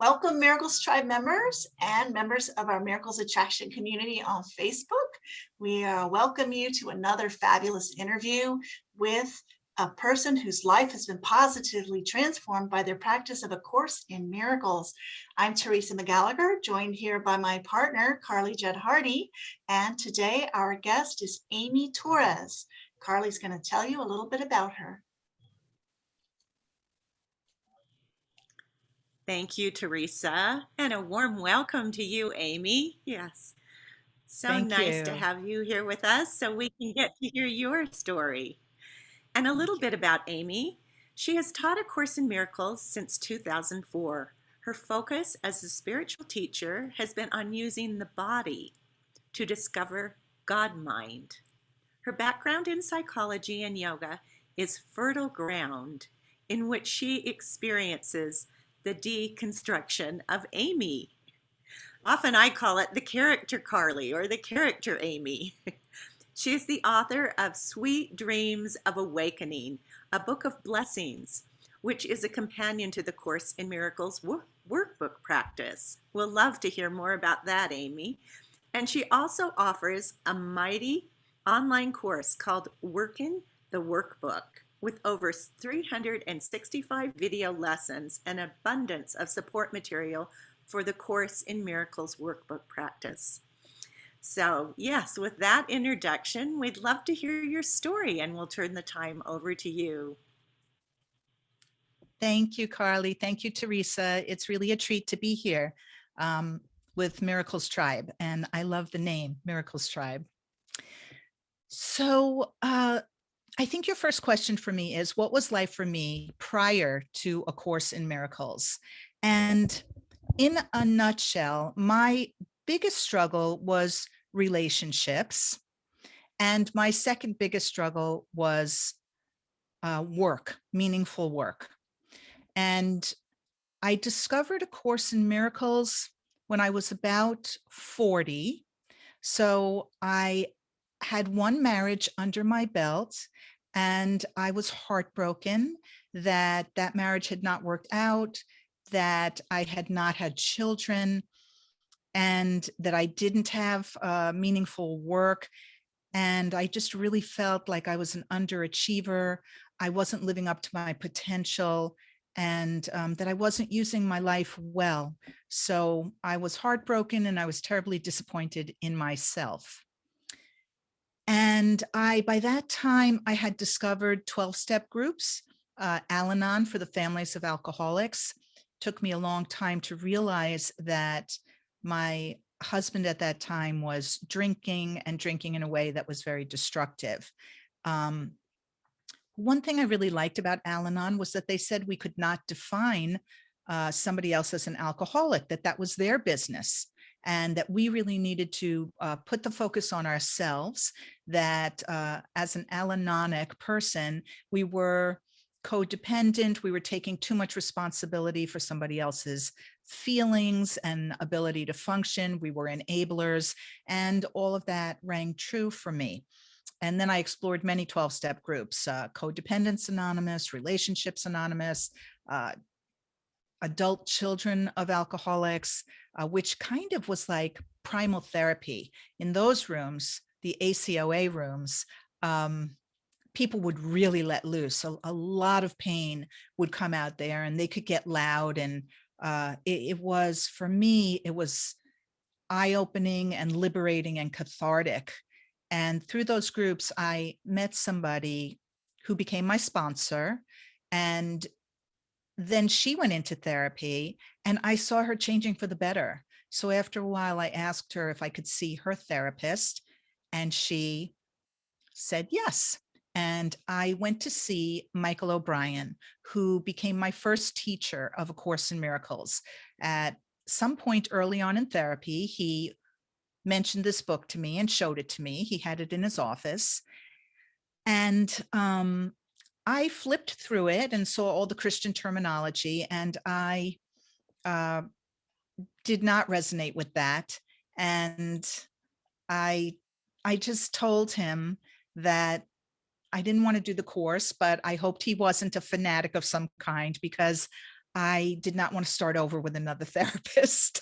Welcome, Miracles Tribe members and members of our Miracles Attraction community on Facebook. We welcome you to another fabulous interview with a person whose life has been positively transformed by their practice of A Course in Miracles. I'm Teresa McGallagher, joined here by my partner, Carly Judd Hardy, and today our guest is Amy Torres. Carly's going to tell you a little bit about her. Thank you, Teresa, and a warm welcome to you, Amy. Yes, so Thank nice to you. have you here with us so we can get to hear your story. And a little bit about Amy. She has taught A Course in Miracles since 2004. Her focus as a spiritual teacher has been on using the body to discover God mind. Her background in psychology and yoga is fertile ground in which she experiences the deconstruction of Amy. Often I call it the character Carly or the character Amy. She is the author of Sweet Dreams of Awakening, a book of blessings, which is a companion to the Course in Miracles workbook practice. We'll love to hear more about that, Amy. And she also offers a mighty online course called Workin' the Workbook, with over 365 video lessons and abundance of support material for the Course in Miracles workbook practice. So, yes, with that introduction, we'd love to hear your story, and we'll turn the time over to you. Thank you, Carly. Thank you, Teresa. It's really a treat to be here with Miracles Tribe, and I love the name, Miracles Tribe. So I think your first question for me is, what was life for me prior to A Course in Miracles? And in a nutshell, my biggest struggle was relationships. And my second biggest struggle was work, meaningful work. And I discovered A Course in Miracles when I was about 40. So I had one marriage under my belt, and I was heartbroken that that marriage had not worked out, that I had not had children, and that I didn't have meaningful work. And I just really felt like I was an underachiever. I wasn't living up to my potential, and that I wasn't using my life well. So I was heartbroken, and I was terribly disappointed in myself. And by that time, I had discovered 12-step groups, al-anon for the families of alcoholics. Took me a long time to realize that my husband at that time was drinking, and drinking in a way that was very destructive. One thing I really liked about al-anon was that they said we could not define somebody else as an alcoholic, that was their business, and that we really needed to put the focus on ourselves, that as an al-anonic person, we were codependent, we were taking too much responsibility for somebody else's feelings and ability to function, we were enablers, and all of that rang true for me. And then I explored many 12-step groups, Codependence Anonymous, Relationships Anonymous, Adult Children of Alcoholics, which kind of was like primal therapy. In those rooms, the ACOA rooms, people would really let loose. A lot of pain would come out there, and they could get loud. And it was, for me, it was eye-opening and liberating and cathartic. And through those groups, I met somebody who became my sponsor, and then she went into therapy, and I saw her changing for the better. So after a while, I asked her if I could see her therapist, and she said yes. And I went to see Michael O'Brien, who became my first teacher of A Course in Miracles. At some point early on in therapy, he mentioned this book to me and showed it to me. He had it in his office. And I flipped through it and saw all the Christian terminology, and I did not resonate with that. And I just told him that I didn't want to do the course, but I hoped he wasn't a fanatic of some kind, because I did not want to start over with another therapist.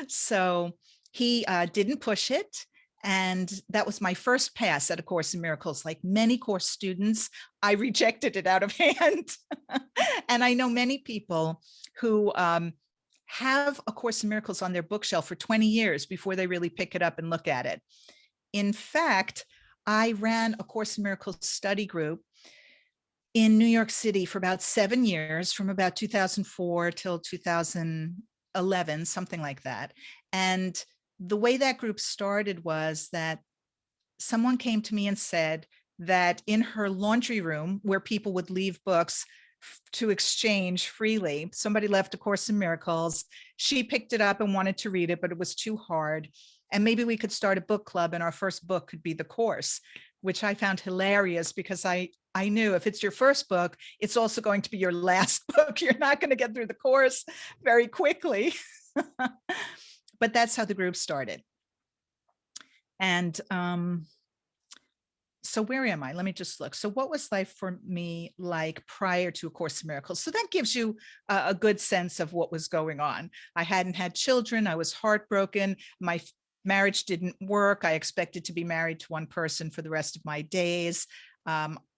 So he didn't push it. And that was my first pass at A Course in Miracles. Like many course students, I rejected it out of hand. And I know many people who have A Course in Miracles on their bookshelf for 20 years before they really pick it up and look at it. In fact, I ran A Course in Miracles study group in New York City for about 7 years, from about 2004 till 2011, something like that. And the way that group started was that someone came to me and said that in her laundry room, where people would leave books to exchange freely, somebody left A Course in Miracles. She picked it up and wanted to read it, but it was too hard. And maybe we could start a book club and our first book could be The Course, which I found hilarious because I knew if it's your first book, it's also going to be your last book. You're not going to get through the course very quickly. But that's how the group started. And so where am I? Let me just look. So what was life for me like prior to A Course in Miracles? So that gives you a good sense of what was going on. I hadn't had children. I was heartbroken. My marriage didn't work. I expected to be married to one person for the rest of my days.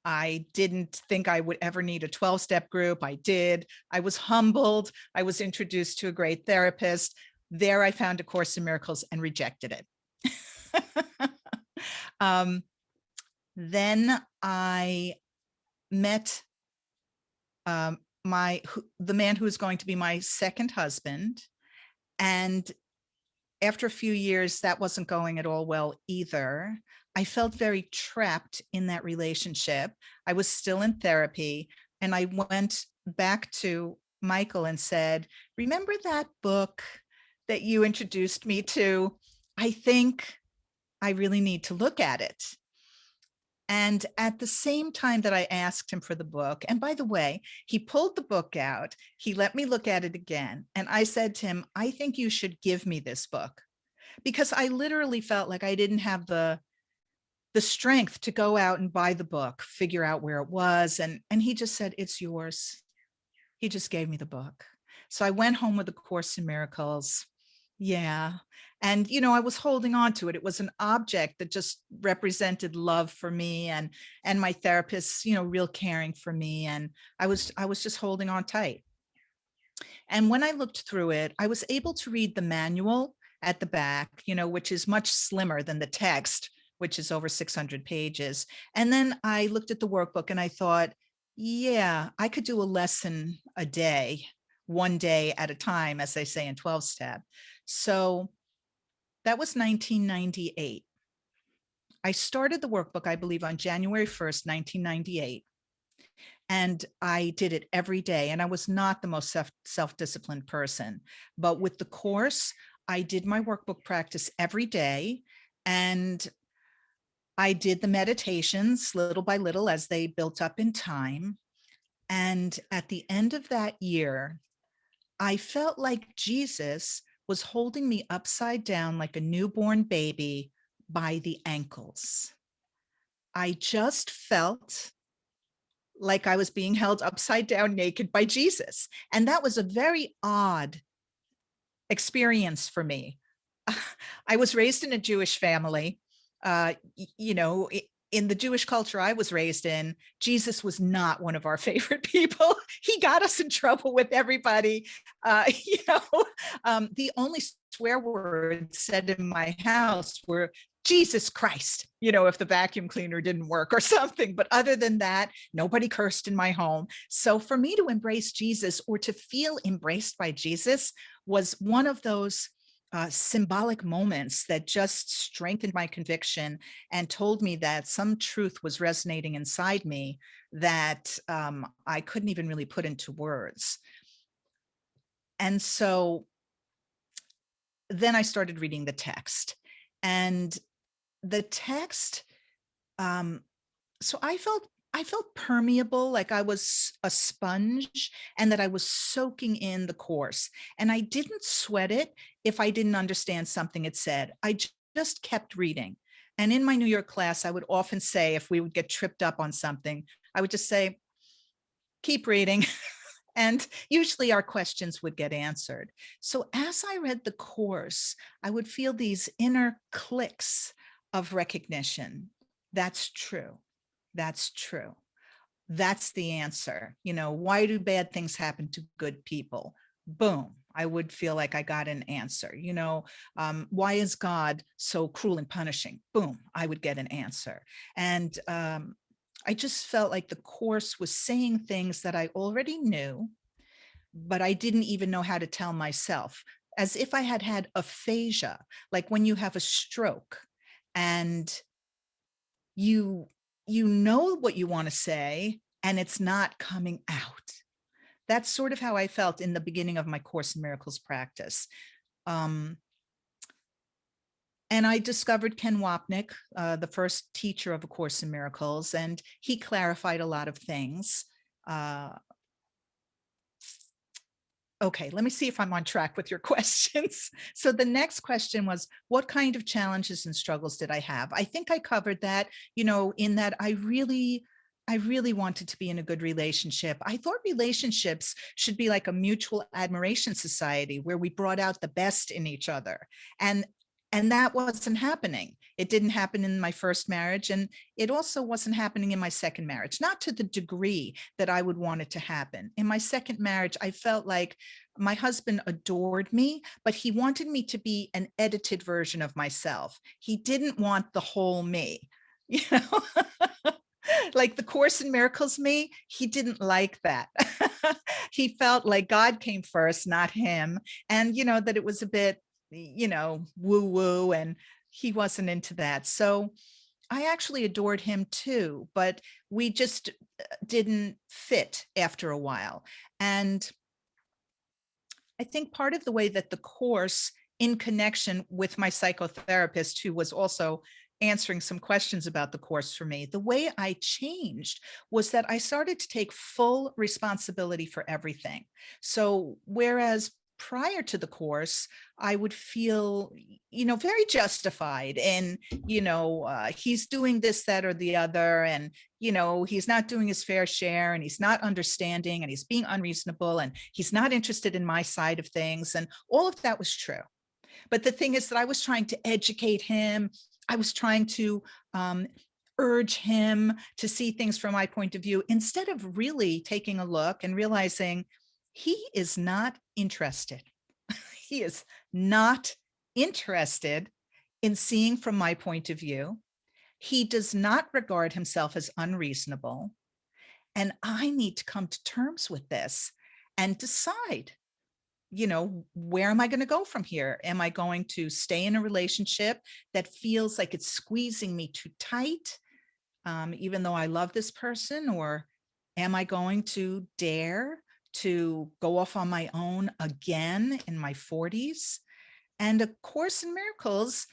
I didn't think I would ever need a 12-step group. I did. I was humbled. I was introduced to a great therapist. There I found A Course in Miracles and rejected it. Then I met the man who was going to be my second husband. And after a few years, that wasn't going at all well either. I felt very trapped in that relationship. I was still in therapy. And I went back to Michael and said, remember that book that you introduced me to? I think I really need to look at it. And at the same time that I asked him for the book, and by the way, he pulled the book out, he let me look at it again. And I said to him, I think you should give me this book, because I literally felt like I didn't have the strength to go out and buy the book, figure out where it was. And he just said, it's yours. He just gave me the book. So I went home with A Course in Miracles. Yeah. And, I was holding on to it. It was an object that just represented love for me and my therapist, real caring for me. And I was just holding on tight. And when I looked through it, I was able to read the manual at the back, which is much slimmer than the text, which is over 600 pages. And then I looked at the workbook and I thought, yeah, I could do a lesson a day, one day at a time, as they say in 12-step. So that was 1998. I started the workbook, I believe, on January 1st, 1998. And I did it every day. And I was not the most self-disciplined person. But with the course, I did my workbook practice every day. And I did the meditations little by little as they built up in time. And at the end of that year, I felt like Jesus was holding me upside down like a newborn baby by the ankles. I just felt like I was being held upside down naked by Jesus. And that was a very odd experience for me. I was raised in a Jewish family. In the Jewish culture I was raised in, Jesus was not one of our favorite people. He got us in trouble with everybody. The only swear words said in my house were Jesus Christ, if the vacuum cleaner didn't work or something. But other than that, nobody cursed in my home. So for me to embrace Jesus, or to feel embraced by Jesus, was one of those symbolic moments that just strengthened my conviction and told me that some truth was resonating inside me that I couldn't even really put into words. And so then I started reading the text, and the text, so I felt permeable, like I was a sponge and that I was soaking in the course. And I didn't sweat it if I didn't understand something it said. I just kept reading. And in my New York class, I would often say, if we would get tripped up on something, I would just say, keep reading. And usually our questions would get answered. So as I read the course, I would feel these inner clicks of recognition. That's true. That's true. That's the answer. Why do bad things happen to good people? Boom. I would feel like I got an answer. Why is God so cruel and punishing? Boom. I would get an answer. And I just felt like the course was saying things that I already knew, but I didn't even know how to tell myself, as if I had had aphasia, like when you have a stroke and you know what you want to say and it's not coming out. That's sort of how I felt in the beginning of my Course in Miracles practice. And I discovered Ken Wapnick, the first teacher of A Course in Miracles, and he clarified a lot of things. Okay, let me see if I'm on track with your questions. So the next question was, what kind of challenges and struggles did I have? I think I covered that, in that I really wanted to be in a good relationship. I thought relationships should be like a mutual admiration society where we brought out the best in each other. And that wasn't happening. It didn't happen in my first marriage. And it also wasn't happening in my second marriage, not to the degree that I would want it to happen. In my second marriage, I felt like my husband adored me, but he wanted me to be an edited version of myself. He didn't want the whole me, like the Course in Miracles me, he didn't like that. He felt like God came first, not him. And, that it was a bit, woo woo, and he wasn't into that. So I actually adored him too, but we just didn't fit after a while. And I think part of the way that the course, in connection with my psychotherapist, who was also answering some questions about the course for me, the way I changed was that I started to take full responsibility for everything. So whereas prior to the course, I would feel, very justified in, he's doing this, that, or the other. And, he's not doing his fair share, and he's not understanding, and he's being unreasonable, and he's not interested in my side of things. And all of that was true. But the thing is that I was trying to educate him. I was trying to urge him to see things from my point of view, instead of really taking a look and realizing he is not interested. He is not interested in seeing from my point of view. He does not regard himself as unreasonable. And I need to come to terms with this and decide, where am I going to go from here? Am I going to stay in a relationship that feels like it's squeezing me too tight, even though I love this person? Or am I going to dare to go off on my own again in my 40s? And A Course in Miracles,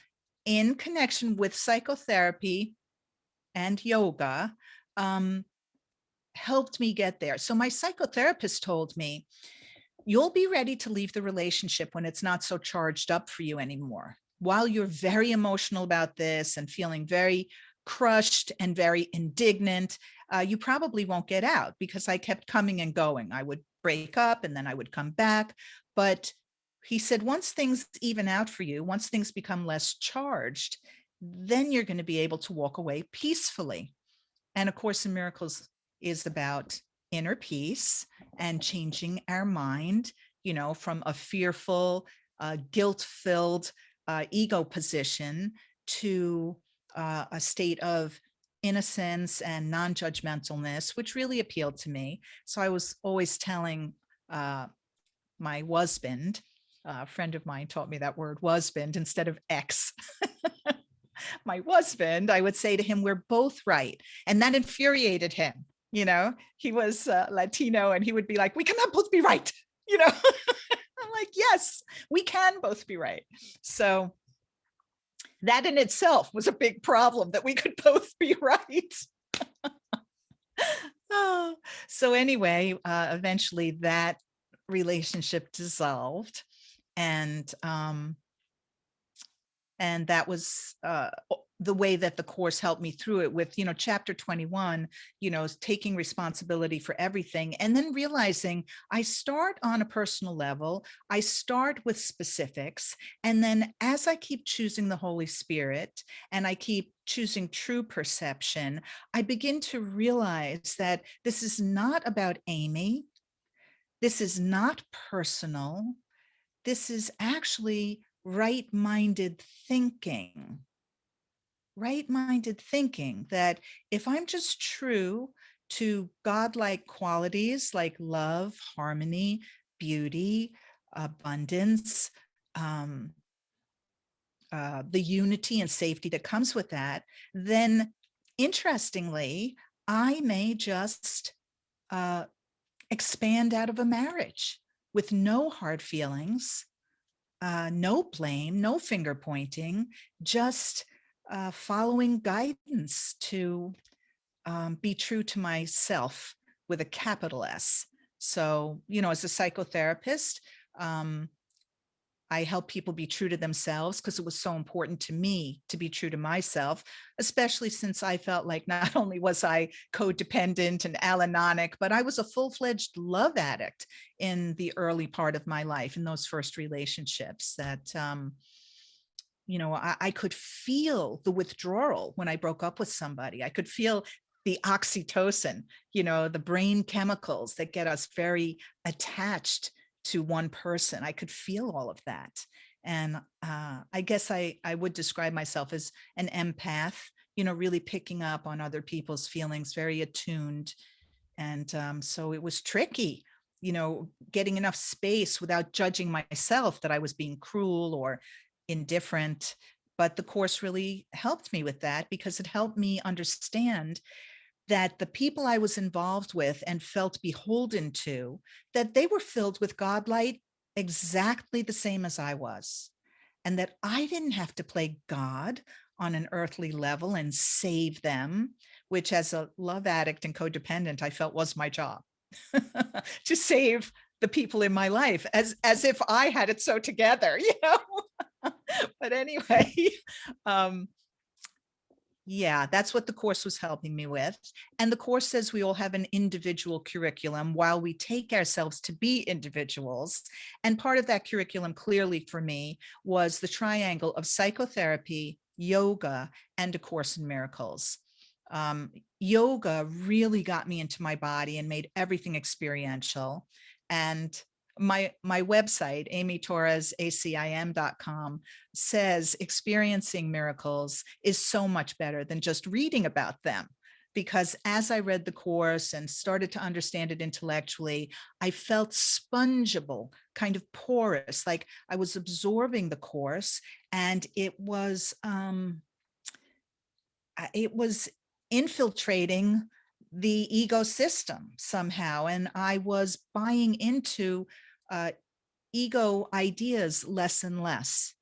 in connection with psychotherapy and yoga, helped me get there. So my psychotherapist told me, you'll be ready to leave the relationship when it's not so charged up for you anymore. While you're very emotional about this and feeling very crushed and very indignant, you probably won't get out, because I kept coming and going. I would break up and then I would come back. But he said, once things even out for you, once things become less charged, then you're going to be able to walk away peacefully. And A Course in Miracles is about inner peace and changing our mind, from a fearful, guilt-filled ego position to a state of innocence and non-judgmentalness, which really appealed to me. So I was always telling my husband, a friend of mine taught me that word husband instead of ex. My husband, I would say to him, we're both right. And that infuriated him. He was Latino, and he would be like, we cannot both be right. I'm like, yes, we can both be right. So that in itself was a big problem, that we could both be right. Oh, so anyway, eventually that relationship dissolved, and that was the way that the course helped me through it with, chapter 21, taking responsibility for everything. And then realizing I start on a personal level, I start with specifics. And then as I keep choosing the Holy Spirit and I keep choosing true perception, I begin to realize that this is not about Amy. This is not personal. This is actually right-minded thinking. Right-minded thinking that if I'm just true to godlike qualities like love, harmony, beauty, abundance, the unity and safety that comes with that, then interestingly, I may just expand out of a marriage with no hard feelings, no blame, no finger pointing, just following guidance to be true to myself with a capital S. So, as a psychotherapist, I help people be true to themselves because it was so important to me to be true to myself, especially since I felt like not only was I codependent and al-anonic, but I was a full-fledged love addict in the early part of my life, in those first relationships that, I could feel the withdrawal when I broke up with somebody. I could feel the oxytocin, the brain chemicals that get us very attached to one person. I could feel all of that. And I guess I would describe myself as an empath, really picking up on other people's feelings, very attuned. And so it was tricky, getting enough space without judging myself that I was being cruel or indifferent. But the course really helped me with that because it helped me understand that the people I was involved with and felt beholden to, that they were filled with God light exactly the same as I was. And that I didn't have to play God on an earthly level and save them, which as a love addict and codependent, I felt was my job to save the people in my life as if I had it so together, But anyway, yeah, that's what the course was helping me with. And the course says we all have an individual curriculum while we take ourselves to be individuals. And part of that curriculum clearly for me was the triangle of psychotherapy, yoga, and A Course in Miracles. Yoga really got me into my body and made everything experiential. And my website, amytorresacim.com, says experiencing miracles is so much better than just reading about them. Because as I read the course and started to understand it intellectually, I felt spongeable, kind of porous, like I was absorbing the course, and it was infiltrating the ego system somehow, and I was buying into ego ideas less and less.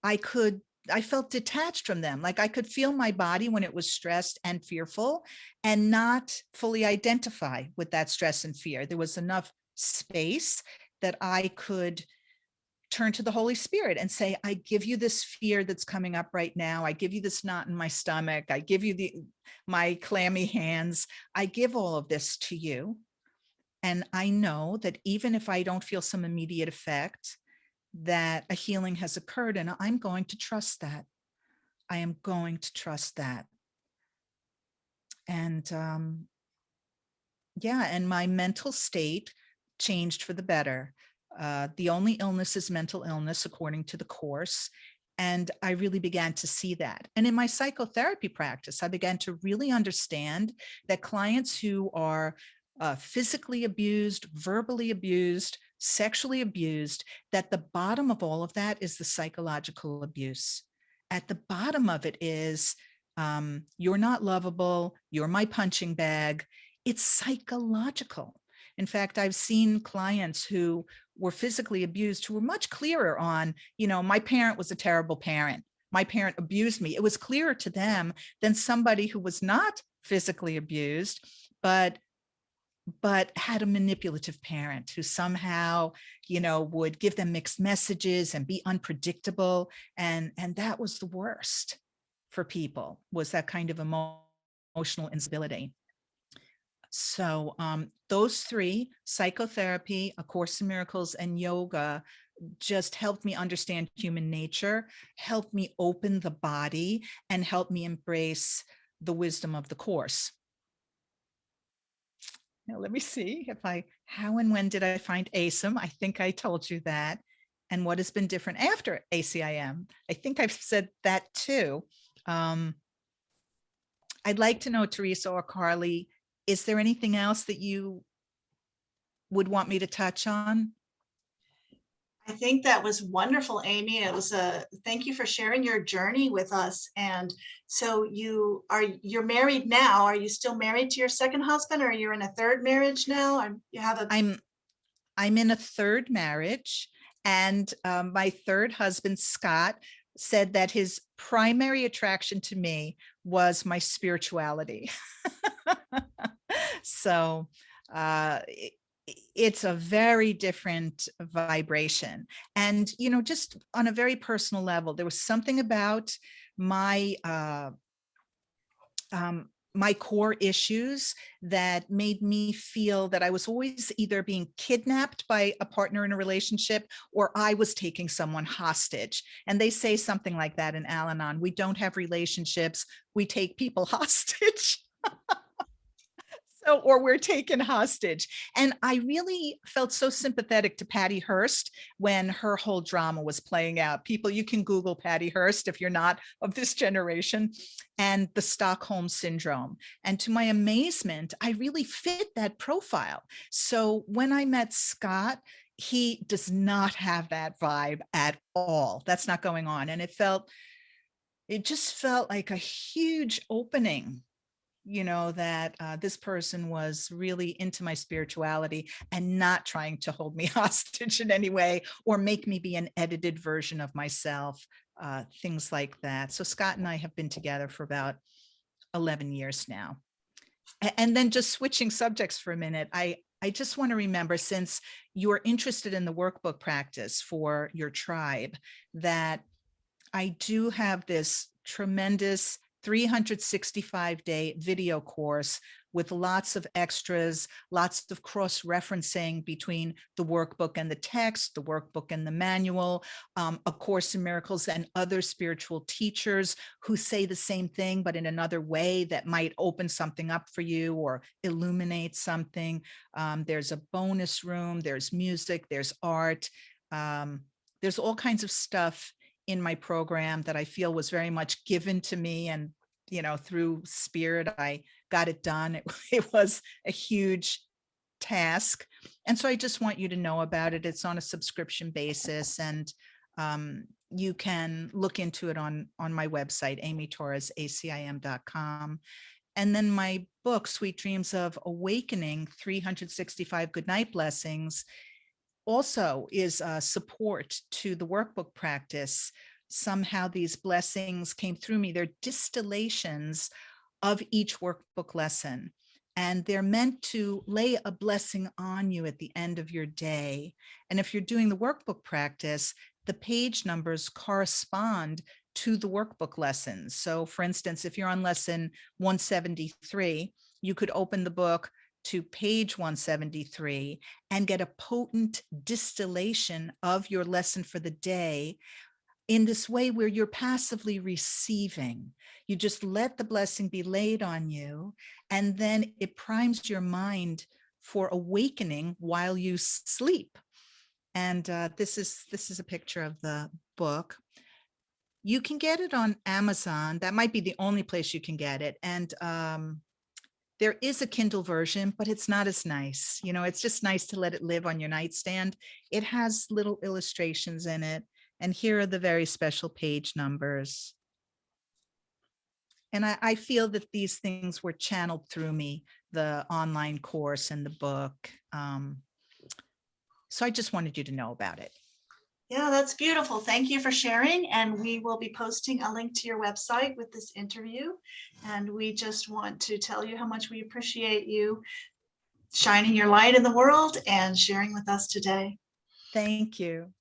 I felt detached from them. Like I could feel my body when it was stressed and fearful and not fully identify with that stress and fear. There was enough space that I could turn to the Holy Spirit and say, I give you this fear that's coming up right now. I give you this knot in my stomach. I give you my clammy hands. I give all of this to you. And I know that even if I don't feel some immediate effect, that a healing has occurred, and I'm going to trust that. I am going to trust that. And yeah, and my mental state changed for the better. The only illness is mental illness, according to the course. And I really began to see that. And in my psychotherapy practice, I began to really understand that clients who are physically abused, verbally abused, sexually abused, that the bottom of all of that is the psychological abuse. At the bottom of it is, you're not lovable, you're my punching bag. It's psychological. In fact, I've seen clients who were physically abused who were much clearer on, my parent was a terrible parent. My parent abused me. It was clearer to them than somebody who was not physically abused, but had a manipulative parent who somehow, would give them mixed messages and be unpredictable. And that was the worst for people, was that kind of emotional instability. So those three, psychotherapy, A Course in Miracles, and yoga, just helped me understand human nature, helped me open the body, and helped me embrace the wisdom of the Course. Now, let me see how and when did I find ASIM? I think I told you that. And what has been different after ACIM? I think I've said that too. I'd like to know, Teresa or Carly, is there anything else that you would want me to touch on? I think that was wonderful, Amy. It was thank you for sharing your journey with us. And so you're married now. Are you still married to your second husband, or you're in a third marriage now? Or you have a I'm in a third marriage, and my third husband, Scott, said that his primary attraction to me was my spirituality. So it's a very different vibration. And, just on a very personal level, there was something about my my core issues that made me feel that I was always either being kidnapped by a partner in a relationship, or I was taking someone hostage. And they say something like that in Al-Anon: we don't have relationships, we take people hostage. Or we're taken hostage. And I really felt so sympathetic to Patty Hearst when her whole drama was playing out. People, you can Google Patty Hearst if you're not of this generation, and the Stockholm Syndrome. And to my amazement, I really fit that profile. So when I met Scott, he does not have that vibe at all. That's not going on. And it just felt like a huge opening, that this person was really into my spirituality and not trying to hold me hostage in any way or make me be an edited version of myself, things like that. So Scott and I have been together for about 11 years now. And then, just switching subjects for a minute, I just want to remember, since you're interested in the workbook practice for your tribe, that I do have this tremendous 365-day video course with lots of extras, lots of cross-referencing between the workbook and the text, the workbook and the manual, A Course in Miracles and other spiritual teachers who say the same thing, but in another way that might open something up for you or illuminate something. There's a bonus room, there's music, there's art, there's all kinds of stuff in my program that I feel was very much given to me, and through spirit I got it done. It was a huge task, and so I just want you to know about it. It's on a subscription basis, and you can look into it on my website, amytorresacim.com. And then my book, Sweet Dreams of Awakening, 365 Goodnight Blessings, also is support to the workbook practice. Somehow these blessings came through me. They're distillations of each workbook lesson, and they're meant to lay a blessing on you at the end of your day. And if you're doing the workbook practice, the page numbers correspond to the workbook lessons. So for instance, if you're on lesson 173, you could open the book to page 173 and get a potent distillation of your lesson for the day in this way where you're passively receiving. You just let the blessing be laid on you, and then it primes your mind for awakening while you sleep. And this is a picture of the book. You can get it on Amazon. That might be the only place you can get it. And there is a Kindle version, but it's not as nice. It's just nice to let it live on your nightstand. It has little illustrations in it. And here are the very special page numbers. And I feel that these things were channeled through me, the online course and the book. So I just wanted you to know about it. Yeah, that's beautiful. Thank you for sharing. And we will be posting a link to your website with this interview. And we just want to tell you how much we appreciate you shining your light in the world and sharing with us today. Thank you.